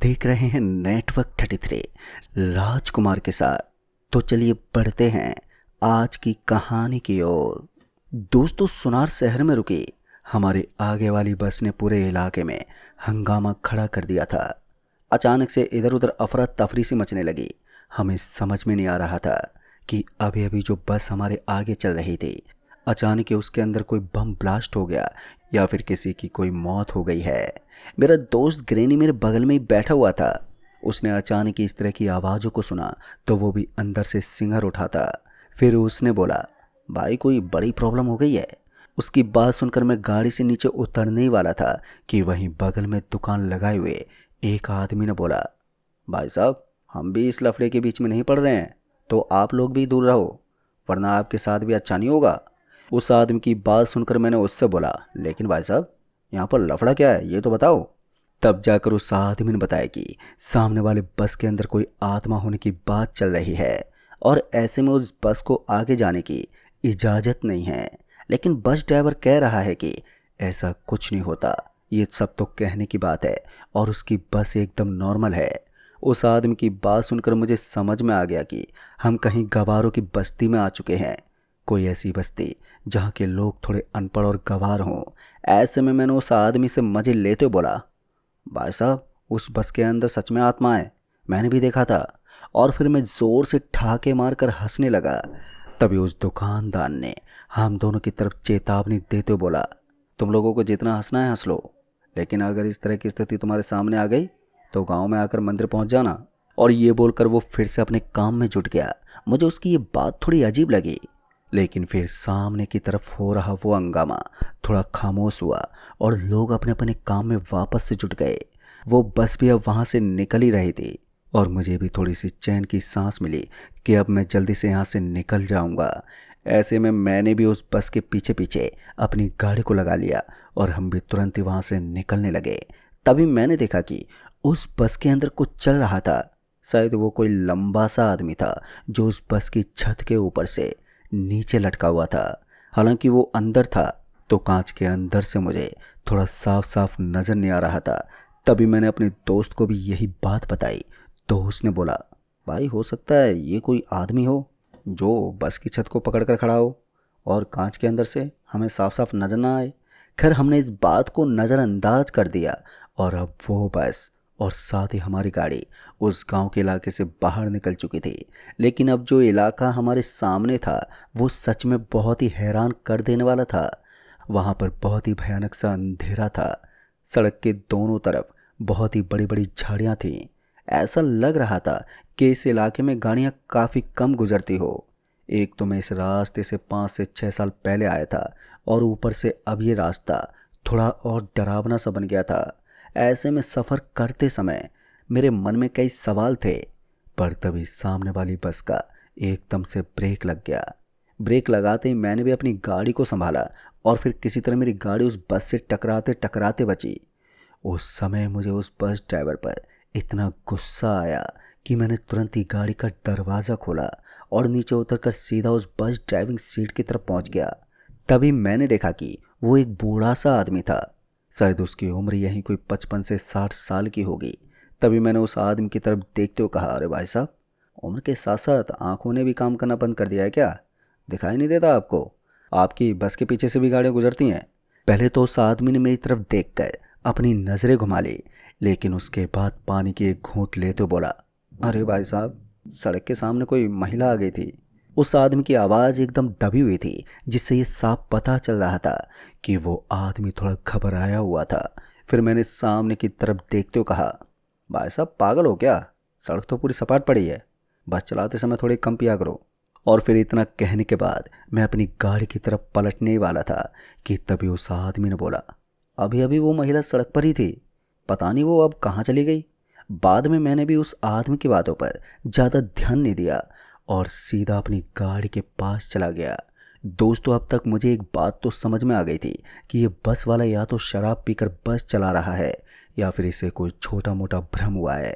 देख रहे हैं नेटवर्क 33 राजकुमार के साथ। तो चलिए बढ़ते हैं आज की कहानी की ओर। दोस्तों, सुनार शहर में रुकी हमारे आगे वाली बस ने पूरे इलाके में हंगामा खड़ा कर दिया था। अचानक से इधर उधर अफरा तफरी सी मचने लगी। हमें समझ में नहीं आ रहा था कि अभी अभी जो बस हमारे आगे चल रही थी, अचानक ही उसके अंदर कोई बम ब्लास्ट हो गया या फिर किसी की कोई मौत हो गई है। मेरा दोस्त ग्रेनी मेरे बगल में ही बैठा हुआ था। उसने अचानक ही इस तरह की आवाज़ों को सुना तो वो भी अंदर से सिंहर उठा था। फिर उसने बोला, भाई कोई बड़ी प्रॉब्लम हो गई है। उसकी बात सुनकर मैं गाड़ी से नीचे उतरने ही वाला था कि वहीं बगल में दुकान लगाए हुए एक आदमी ने बोला, भाई साहब हम भी इस लफड़े के बीच में नहीं पड़ रहे हैं, तो आप लोग भी दूर रहो वरना आपके साथ भी अच्छा नहीं होगा। उस आदमी की बात सुनकर मैंने उससे बोला, लेकिन भाई साहब यहाँ पर लफड़ा क्या है ये तो बताओ। तब जाकर उस आदमी ने बताया कि सामने वाले बस के अंदर कोई आत्मा होने की बात चल रही है और ऐसे में उस बस को आगे जाने की इजाज़त नहीं है। लेकिन बस ड्राइवर कह रहा है कि ऐसा कुछ नहीं होता, ये सब तो कहने की बात है और उसकी बस एकदम नॉर्मल है। उस आदमी की बात सुनकर मुझे समझ में आ गया कि हम कहीं गवारों की बस्ती में आ चुके हैं, कोई ऐसी बस्ती जहाँ के लोग थोड़े अनपढ़ और गवार हों। ऐसे में मैंने उस आदमी से मजे लेते बोला, भाई साहब उस बस के अंदर सच में आत्मा है, मैंने भी देखा था। और फिर मैं ज़ोर से ठाके मारकर हंसने लगा। तभी उस दुकानदार ने हम दोनों की तरफ चेतावनी देते बोला, तुम लोगों को जितना हंसना है हंस लो, लेकिन अगर इस तरह की स्थिति तुम्हारे सामने आ गई तो गांव में आकर मंदिर पहुंच जाना। और ये बोलकर वो फिर से अपने काम में जुट गया। मुझे उसकी ये बात थोड़ी अजीब लगी, लेकिन फिर सामने की तरफ हो रहा वो हंगामा थोड़ा खामोश हुआ और लोग अपने अपने काम में वापस से जुट गए। वो बस भी अब वहाँ से निकल ही रही थी और मुझे भी थोड़ी सी चैन की सांस मिली कि अब मैं जल्दी से यहाँ से निकल जाऊँगा। ऐसे में मैंने भी उस बस के पीछे पीछे अपनी गाड़ी को लगा लिया और हम भी तुरंत ही वहाँ से निकलने लगे। तभी मैंने देखा कि उस बस के अंदर कुछ चल रहा था। शायद वो कोई लंबा सा आदमी था जो उस बस की छत के ऊपर से नीचे लटका हुआ था। हालांकि वो अंदर था तो कांच के अंदर से मुझे थोड़ा साफ साफ नजर नहीं आ रहा था। तभी मैंने अपने दोस्त को भी यही बात बताई तो उसने बोला, भाई हो सकता है ये कोई आदमी हो जो बस की छत को पकड़ कर खड़ा हो और कांच के अंदर से हमें साफ साफ नजर ना आए। खैर हमने इस बात को नज़रअंदाज कर दिया और अब वो बस और साथ ही हमारी गाड़ी उस गांव के इलाके से बाहर निकल चुकी थी। लेकिन अब जो इलाका हमारे सामने था वो सच में बहुत ही हैरान कर देने वाला था। वहाँ पर बहुत ही भयानक सा अंधेरा था। सड़क के दोनों तरफ बहुत ही बड़ी बड़ी झाड़ियाँ थीं। ऐसा लग रहा था कि इस इलाके में गाड़ियाँ काफ़ी कम गुजरती हो। एक तो मैं इस रास्ते से 5 से 6 साल पहले आया था और ऊपर से अब ये रास्ता थोड़ा और डरावना सा बन गया था। ऐसे में सफ़र करते समय मेरे मन में कई सवाल थे, पर तभी सामने वाली बस का एकदम से ब्रेक लग गया। ब्रेक लगाते ही मैंने भी अपनी गाड़ी को संभाला और फिर किसी तरह मेरी गाड़ी उस बस से टकराते टकराते बची। उस समय मुझे उस बस ड्राइवर पर इतना गुस्सा आया कि मैंने तुरंत ही गाड़ी का दरवाज़ा खोला और नीचे उतरकर सीधा उस बस ड्राइविंग सीट की तरफ पहुंच गया। तभी मैंने देखा कि वो एक बूढ़ा सा आदमी था। शायद उसकी उम्र यहीं कोई 55 से 60 साल की होगी। तभी मैंने उस आदमी की तरफ देखते हुए कहा, अरे भाई साहब उम्र के साथ साथ आंखों ने भी काम करना बंद कर दिया है क्या? दिखाई नहीं देता आपको? आपकी बस के पीछे से भी गाड़ियाँ गुजरती हैं। पहले तो उस आदमी ने मेरी तरफ देखकर अपनी नज़रें घुमा ली, लेकिन उसके बाद पानी की एक घूंट लेते बोला, अरे भाई साहब सड़क के सामने कोई महिला आ गई थी। उस आदमी की आवाज़ एकदम दबी हुई थी जिससे ये साफ पता चल रहा था कि वो आदमी थोड़ा घबराया हुआ था। फिर मैंने सामने की तरफ देखते हुए कहा, भाई साहब पागल हो क्या? सड़क तो पूरी सपाट पड़ी है, बस चलाते समय थोड़ी कम पिया करो। और फिर इतना कहने के बाद मैं अपनी गाड़ी की तरफ पलटने ही वाला था कि तभी उस आदमी ने बोला, अभी अभी वो महिला सड़क पर ही थी, पता नहीं वो अब कहाँ चली गई। बाद में मैंने भी उस आदमी की बातों पर ज़्यादा ध्यान नहीं दिया और सीधा अपनी गाड़ी के पास चला गया। दोस्तों, अब तक मुझे एक बात तो समझ में आ गई थी कि ये बस वाला या तो शराब पीकर बस चला रहा है या फिर इसे कोई छोटा मोटा भ्रम हुआ है।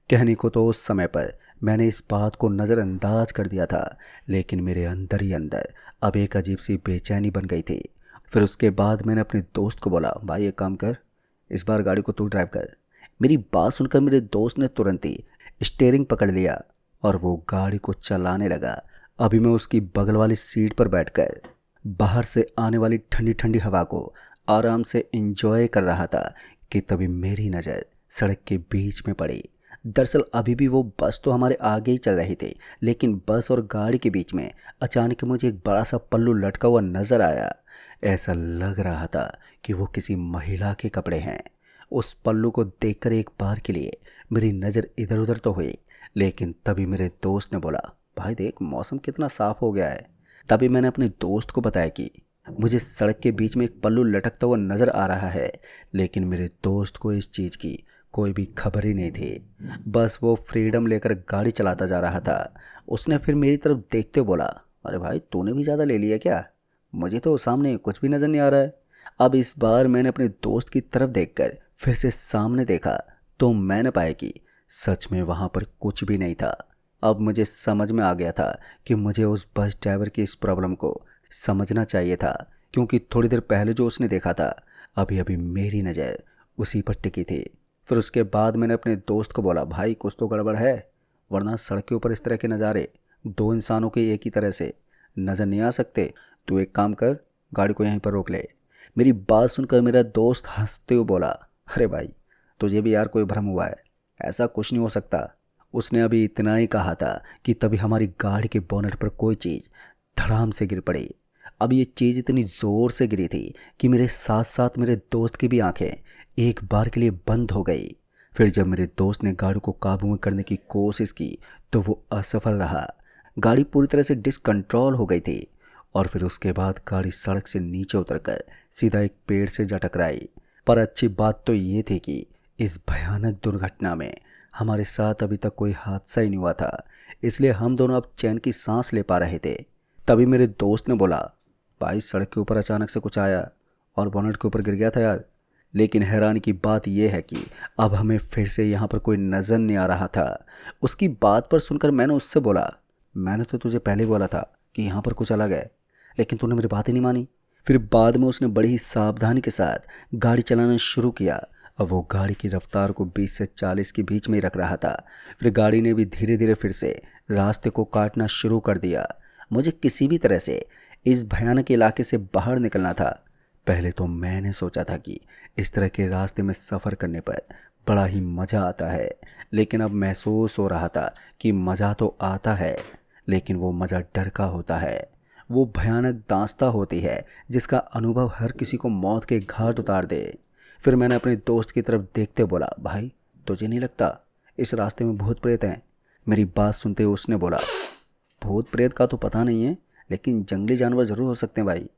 कहने को तो उस समय पर मैंने इस बात को नज़रअंदाज कर दिया था, लेकिन मेरे अंदर ही अंदर अब एक अजीब सी बेचैनी बन गई थी। फिर उसके बाद मैंने अपने दोस्त को बोला, भाई एक काम कर, इस बार गाड़ी को तू ड्राइव कर, मेरी बात सुनकर मेरे दोस्त ने तुरंत ही स्टीयरिंग पकड़ लिया और वो गाड़ी को चलाने लगा। अभी मैं उसकी बगल वाली सीट पर बैठकर बाहर से आने वाली ठंडी ठंडी हवा को आराम से एंजॉय कर रहा था कि तभी मेरी नज़र सड़क के बीच में पड़ी। दरअसल अभी भी वो बस तो हमारे आगे ही चल रही थी, लेकिन बस और गाड़ी के बीच में अचानक मुझे एक बड़ा सा पल्लू लटका हुआ नजर आया। ऐसा लग रहा था कि वो किसी महिला के कपड़े हैं। उस पल्लू को देखकर एक बार के लिए मेरी नज़र इधर उधर तो हुई, लेकिन तभी मेरे दोस्त ने बोला, भाई देख मौसम कितना साफ हो गया है। तभी मैंने अपने दोस्त को बताया कि मुझे सड़क के बीच में एक पल्लू लटकता हुआ नजर आ रहा है, लेकिन मेरे दोस्त को इस चीज़ की कोई भी खबर ही नहीं थी। बस वो फ्रीडम लेकर गाड़ी चलाता जा रहा था। उसने फिर मेरी तरफ देखते हुए बोला, अरे भाई तूने भी ज़्यादा ले लिया क्या? मुझे तो सामने कुछ भी नज़र नहीं आ रहा है। अब इस बार मैंने अपने दोस्त की तरफ देखकर फिर से सामने देखा तो मैंने पाया कि सच में वहाँ पर कुछ भी नहीं था। अब मुझे समझ में आ गया था कि मुझे उस बस ड्राइवर की इस प्रॉब्लम को समझना चाहिए था, क्योंकि थोड़ी देर पहले जो उसने देखा था अभी अभी मेरी नज़र उसी पर टिकी थी। फिर उसके बाद मैंने अपने दोस्त को बोला, भाई कुछ तो गड़बड़ है, वरना सड़क के ऊपर इस तरह के नज़ारे दो इंसानों के एक ही तरह से नज़र नहीं आ सकते। तू एक काम कर, गाड़ी को यहीं पर रोक ले। मेरी बात सुनकर मेरा दोस्त हंसते हुए बोला, अरे भाई तुझे भी यार कोई भ्रम हुआ है, ऐसा कुछ नहीं हो सकता। उसने अभी इतना ही कहा था कि तभी हमारी गाड़ी के बोनट पर कोई चीज़ धड़ाम से गिर पड़ी। अब ये चीज़ इतनी ज़ोर से गिरी थी कि मेरे साथ साथ मेरे दोस्त की भी आंखें एक बार के लिए बंद हो गई। फिर जब मेरे दोस्त ने गाड़ी को काबू में करने की कोशिश की तो वो असफल रहा। गाड़ी पूरी तरह से डिसकंट्रोल हो गई थी और फिर उसके बाद गाड़ी सड़क से नीचे उतरकर सीधा एक पेड़ से जा टकराई। पर अच्छी बात तो ये थी कि इस भयानक दुर्घटना में हमारे साथ अभी तक कोई हादसा ही नहीं हुआ था, इसलिए हम दोनों अब चैन की सांस ले पा रहे थे। तभी मेरे दोस्त ने बोला, भाई सड़क के ऊपर अचानक से कुछ आया और बोनट के ऊपर गिर गया था यार। लेकिन हैरानी की बात यह है कि अब हमें फिर से यहाँ पर कोई नज़र नहीं आ रहा था। उसकी बात पर सुनकर मैंने उससे बोला, मैंने तो तुझे पहले बोला था कि यहाँ पर कुछ अलग है, लेकिन तूने मेरी बात ही नहीं मानी। फिर बाद में उसने बड़ी ही सावधानी के साथ गाड़ी चलाना शुरू किया। अब वो गाड़ी की रफ्तार को 20 से 40 के बीच में ही रख रहा था। फिर गाड़ी ने भी धीरे धीरे फिर से रास्ते को काटना शुरू कर दिया। मुझे किसी भी तरह से इस भयानक इलाके से बाहर निकलना था। पहले तो मैंने सोचा था कि इस तरह के रास्ते में सफ़र करने पर बड़ा ही मज़ा आता है, लेकिन अब महसूस हो रहा था कि मज़ा तो आता है, लेकिन वो मज़ा डर का होता है। वो भयानक दास्तां होती है जिसका अनुभव हर किसी को मौत के घाट उतार दे। फिर मैंने अपने दोस्त की तरफ देखते बोला, भाई तुझे नहीं लगता इस रास्ते में भूत प्रेत हैं? मेरी बात सुनते हुए उसने बोला, भूत प्रेत का तो पता नहीं है, लेकिन जंगली जानवर ज़रूर हो सकते हैं भाई।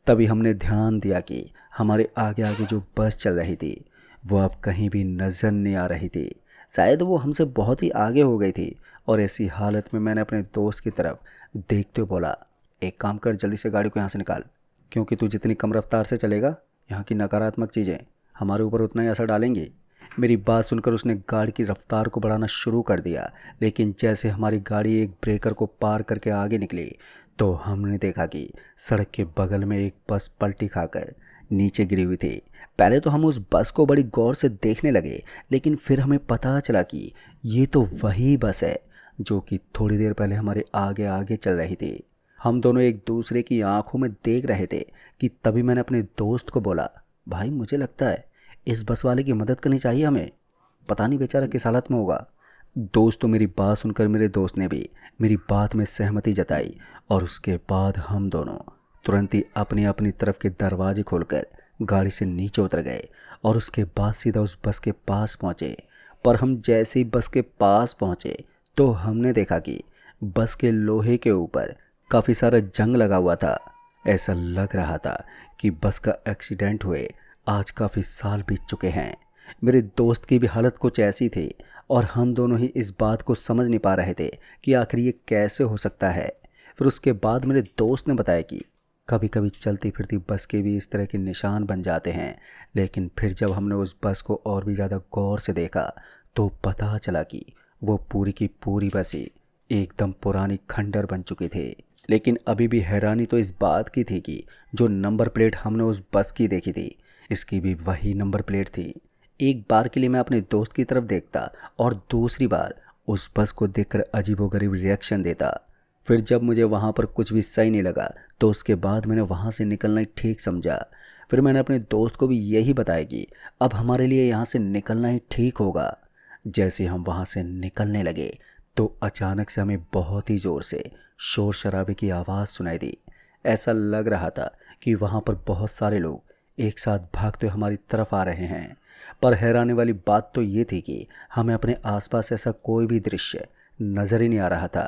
तभी हमने ध्यान दिया कि हमारे आगे आगे जो बस चल रही थी वो अब कहीं भी नज़र नहीं आ रही थी। शायद वो हमसे बहुत ही आगे हो गई थी। और ऐसी हालत में मैंने अपने दोस्त की तरफ देखते हुए बोला, एक काम कर, जल्दी से गाड़ी को यहाँ से निकाल, क्योंकि तू जितनी कम रफ्तार से चलेगा यहाँ की नकारात्मक चीज़ें हमारे ऊपर उतना ही असर डालेंगी। मेरी बात सुनकर उसने गाड़ी की रफ्तार को बढ़ाना शुरू कर दिया, लेकिन जैसे हमारी गाड़ी एक ब्रेकर को पार करके आगे निकली तो हमने देखा कि सड़क के बगल में एक बस पलटी खाकर नीचे गिरी हुई थी। पहले तो हम उस बस को बड़ी गौर से देखने लगे, लेकिन फिर हमें पता चला कि ये तो वही बस है जो कि थोड़ी देर पहले हमारे आगे आगे चल रही थी। हम दोनों एक दूसरे की आंखों में देख रहे थे कि तभी मैंने अपने दोस्त को बोला, भाई मुझे लगता है इस बस वाले की मदद करनी चाहिए हमें, पता नहीं बेचारा किस हालत में होगा। दोस्त तो मेरी बात सुनकर मेरे दोस्त ने भी मेरी बात में सहमति जताई और उसके बाद हम दोनों तुरंत ही अपनी अपनी तरफ के दरवाजे खोलकर गाड़ी से नीचे उतर गए और उसके बाद सीधा उस बस के पास पहुंचे। पर हम जैसे ही बस के पास पहुंचे तो हमने देखा कि बस के लोहे के ऊपर काफ़ी सारा जंग लगा हुआ था। ऐसा लग रहा था कि बस का एक्सीडेंट हुए आज काफ़ी साल बीत चुके हैं। मेरे दोस्त की भी हालत कुछ ऐसी थी और हम दोनों ही इस बात को समझ नहीं पा रहे थे कि आखिर ये कैसे हो सकता है। फिर उसके बाद मेरे दोस्त ने बताया कि कभी कभी चलती फिरती बस के भी इस तरह के निशान बन जाते हैं, लेकिन फिर जब हमने उस बस को और भी ज़्यादा गौर से देखा तो पता चला कि वो पूरी की पूरी बस ही एकदम पुरानी खंडर बन चुकी थी। लेकिन अभी भी हैरानी तो इस बात की थी कि जो नंबर प्लेट हमने उस बस की देखी थी इसकी भी वही नंबर प्लेट थी। एक बार के लिए मैं अपने दोस्त की तरफ देखता और दूसरी बार उस बस को देखकर अजीबोगरीब रिएक्शन देता। फिर जब मुझे वहाँ पर कुछ भी सही नहीं लगा तो उसके बाद मैंने वहाँ से निकलना ही ठीक समझा। फिर मैंने अपने दोस्त को भी यही बताया कि अब हमारे लिए यहाँ से निकलना ही ठीक होगा। जैसे हम वहाँ से निकलने लगे तो अचानक से हमें बहुत ही ज़ोर से शोर शराबे की आवाज़ सुनाई दी। ऐसा लग रहा था कि वहाँ पर बहुत सारे लोग एक साथ भागते हुए हमारी तरफ आ रहे हैं। पर हैरानी वाली बात तो ये थी कि हमें अपने आसपास ऐसा कोई भी दृश्य नज़र ही नहीं आ रहा था।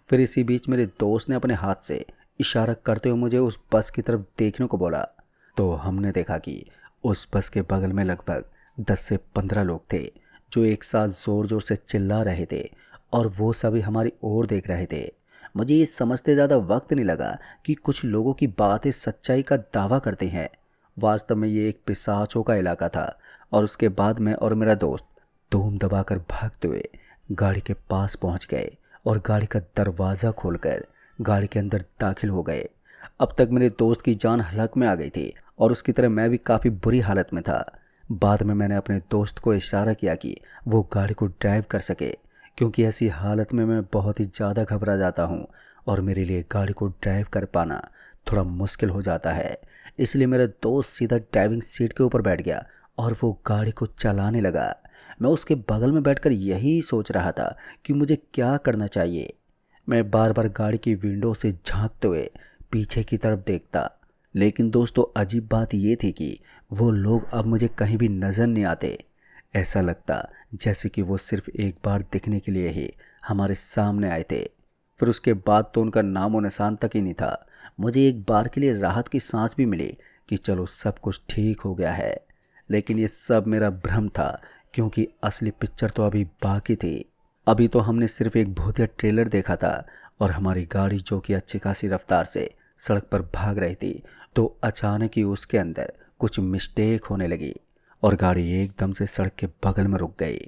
फिर इसी बीच मेरे दोस्त ने अपने हाथ से इशारा करते हुए मुझे उस बस की तरफ देखने को बोला। तो हमने देखा कि उस बस के बगल में लगभग 10 से 15 लोग थे जो एक साथ ज़ोर ज़ोर से चिल्ला रहे थे और वो सभी हमारी ओर देख रहे थे। मुझे ये समझते ज़्यादा वक्त नहीं लगा कि कुछ लोगों की बातें सच्चाई का दावा करते हैं। वास्तव में ये एक पिशाचों का इलाका था। और उसके बाद मैं और मेरा दोस्त धूम दबाकर भागते हुए गाड़ी के पास पहुंच गए और गाड़ी का दरवाज़ा खोलकर गाड़ी के अंदर दाखिल हो गए। अब तक मेरे दोस्त की जान हलक में आ गई थी और उसकी तरह मैं भी काफ़ी बुरी हालत में था। बाद में मैंने अपने दोस्त को इशारा किया कि वो गाड़ी को ड्राइव कर सके, क्योंकि ऐसी हालत में मैं बहुत ही ज़्यादा घबरा जाता हूँ और मेरे लिए गाड़ी को ड्राइव कर पाना थोड़ा मुश्किल हो जाता है। इसलिए मेरा दोस्त सीधा ड्राइविंग सीट के ऊपर बैठ गया और वो गाड़ी को चलाने लगा। मैं उसके बगल में बैठकर यही सोच रहा था कि मुझे क्या करना चाहिए। मैं बार बार गाड़ी की विंडो से झांकते हुए पीछे की तरफ देखता, लेकिन दोस्तों अजीब बात ये थी कि वो लोग अब मुझे कहीं भी नज़र नहीं आते। ऐसा लगता जैसे कि वो सिर्फ एक बार दिखने के लिए ही हमारे सामने आए थे। फिर उसके बाद तो उनका नामो निशान तक ही नहीं था। मुझे एक बार के लिए राहत की सांस भी मिली कि चलो सब कुछ ठीक हो गया है। लेकिन ये सब मेरा भ्रम था, क्योंकि असली पिक्चर तो अभी बाकी थी। अभी तो हमने सिर्फ एक भूतिया ट्रेलर देखा था और हमारी गाड़ी जो कि अच्छी खासी रफ्तार से सड़क पर भाग रही थी, तो अचानक ही उसके अंदर कुछ मिस्टेक होने लगी और गाड़ी एकदम से सड़क के बगल में रुक गई।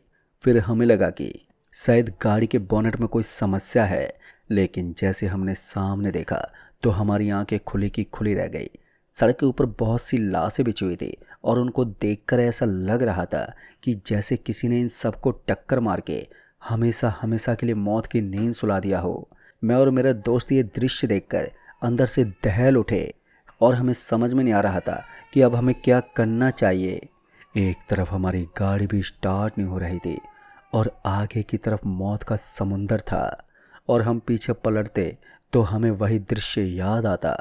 फिर हमें लगा कि शायद गाड़ी के बोनेट में कोई समस्या है, लेकिन जैसे हमने सामने देखा तो हमारी आंखें खुली की खुली रह गई। सड़क के ऊपर बहुत सी लाशें बिछी हुई थी और उनको देखकर ऐसा लग रहा था कि जैसे किसी ने इन सबको टक्कर मार के हमेशा हमेशा के लिए मौत की नींद सुला दिया हो। मैं और मेरा दोस्त ये दृश्य देखकर अंदर से दहल उठे और हमें समझ में नहीं आ रहा था कि अब हमें क्या करना चाहिए। एक तरफ हमारी गाड़ी भी स्टार्ट नहीं हो रही थी और आगे की तरफ मौत का समुंदर था और हम पीछे पलटते तो हमें वही दृश्य याद आता।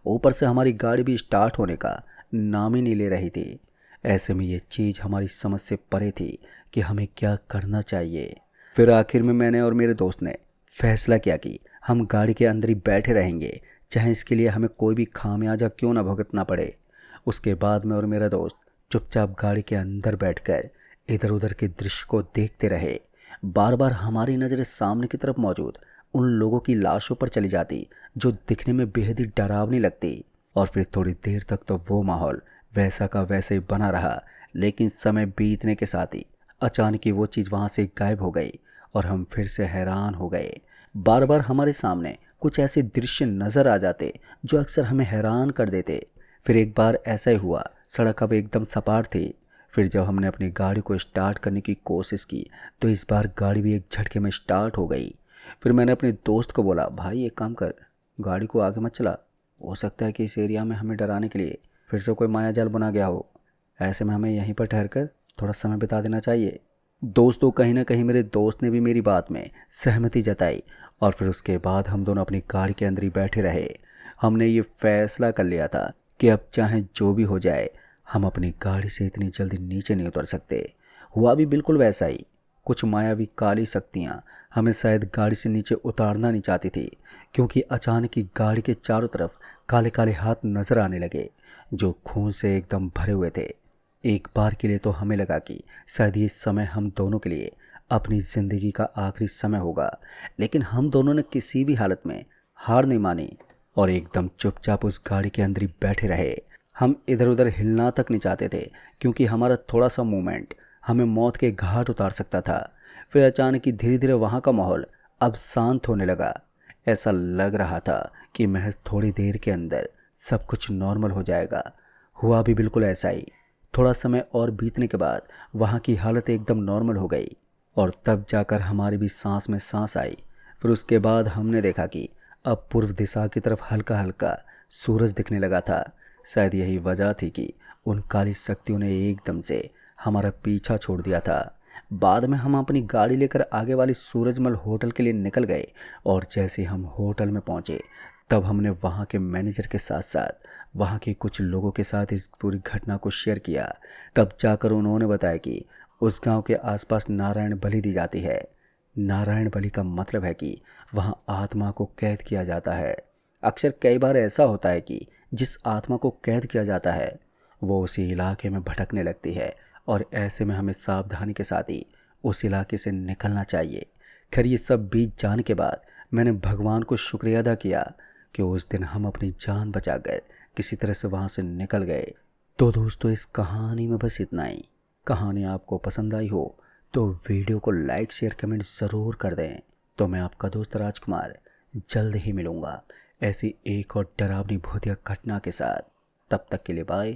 ऊपर से हमारी गाड़ी भी स्टार्ट होने का नाम ही नहीं ले रही थी। ऐसे में ये चीज़ हमारी समझ से परे थी कि हमें क्या करना चाहिए। फिर आखिर में मैंने और मेरे दोस्त ने फैसला किया कि हम गाड़ी के अंदर ही बैठे रहेंगे, चाहे इसके लिए हमें कोई भी खामियाजा क्यों ना भुगतना पड़े। उसके बाद मैं और मेरा दोस्त चुपचाप गाड़ी के अंदर बैठकर इधर उधर के दृश्य को देखते रहे। बार बार हमारी नज़रें सामने की तरफ मौजूद उन लोगों की लाशों पर चली जाती जो दिखने में बेहद ही डरावनी लगती। और फिर थोड़ी देर तक तो वो माहौल वैसा का वैसे ही बना रहा, लेकिन समय बीतने के साथ ही अचानक ही वो चीज़ वहाँ से गायब हो गई और हम फिर से हैरान हो गए। बार बार हमारे सामने कुछ ऐसे दृश्य नज़र आ जाते जो अक्सर हमें हैरान कर देते। फिर एक बार ऐसा ही हुआ, सड़क अब एकदम सपाट थी। फिर जब हमने अपनी गाड़ी को स्टार्ट करने की कोशिश की तो इस बार गाड़ी भी एक झटके में स्टार्ट हो गई। फिर मैंने अपने दोस्त को बोला, भाई एक काम कर, गाड़ी को आगे मत चला, हो सकता है कि इस एरिया में हमें डराने के लिए फिर से कोई मायाजाल बना गया हो। ऐसे में हमें यहीं पर ठहर कर थोड़ा समय बिता देना चाहिए। दोस्तों कहीं ना कहीं मेरे दोस्त ने भी मेरी बात में सहमति जताई और फिर उसके बाद हम दोनों अपनी गाड़ी के अंदर ही बैठे रहे। हमने ये फैसला कर लिया था कि अब चाहे जो भी हो जाए हम अपनी गाड़ी से इतनी जल्दी नीचे नहीं उतर सकते। हुआ भी बिल्कुल वैसा ही। कुछ मायावी काली शक्तियाँ हमें शायद गाड़ी से नीचे उतारना नहीं चाहती थी, क्योंकि अचानक ही गाड़ी के चारों तरफ काले काले हाथ नजर आने लगे जो खून से एकदम भरे हुए थे। एक बार के लिए तो हमें लगा कि शायद ये समय हम दोनों के लिए अपनी ज़िंदगी का आखिरी समय होगा, लेकिन हम दोनों ने किसी भी हालत में हार नहीं मानी और एकदम चुपचाप उस गाड़ी के अंदर ही बैठे रहे। हम इधर उधर हिलना तक नहीं चाहते थे, क्योंकि हमारा थोड़ा सा मूवमेंट हमें मौत के घाट उतार सकता था। फिर अचानक ही धीरे धीरे वहाँ का माहौल अब शांत होने लगा। ऐसा लग रहा था कि महज थोड़ी देर के अंदर सब कुछ नॉर्मल हो जाएगा। हुआ भी बिल्कुल ऐसा ही। थोड़ा समय और बीतने के बाद वहाँ की हालत एकदम नॉर्मल हो गई और तब जाकर हमारी भी सांस में सांस आई। फिर उसके बाद हमने देखा कि अब पूर्व दिशा की तरफ हल्का हल्का सूरज दिखने लगा था। शायद यही वजह थी कि उन काली शक्तियों ने एकदम से हमारा पीछा छोड़ दिया था। बाद में हम अपनी गाड़ी लेकर आगे वाली सूरजमल होटल के लिए निकल गए और जैसे हम होटल में पहुंचे तब हमने वहां के मैनेजर के साथ साथ वहां के कुछ लोगों के साथ इस पूरी घटना को शेयर किया। तब जाकर उन्होंने बताया कि उस गांव के आसपास नारायण बलि दी जाती है। नारायण बलि का मतलब है कि वहां आत्मा को कैद किया जाता है। अक्सर कई बार ऐसा होता है कि जिस आत्मा को कैद किया जाता है वो उसी इलाके में भटकने लगती है और ऐसे में हमें सावधानी के साथ ही उस इलाके से निकलना चाहिए। खैर ये सब बीत जाने के बाद मैंने भगवान को शुक्रिया अदा किया कि उस दिन हम अपनी जान बचाकर किसी तरह से वहाँ से निकल गए। तो दोस्तों इस कहानी में बस इतना ही। कहानी आपको पसंद आई हो तो वीडियो को लाइक शेयर कमेंट ज़रूर कर दें। तो मैं आपका दोस्त राजकुमार जल्द ही मिलूँगा ऐसी एक और डरावनी भूतिया घटना के साथ। तब तक के लिए बाय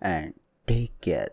एंड टेक केयर।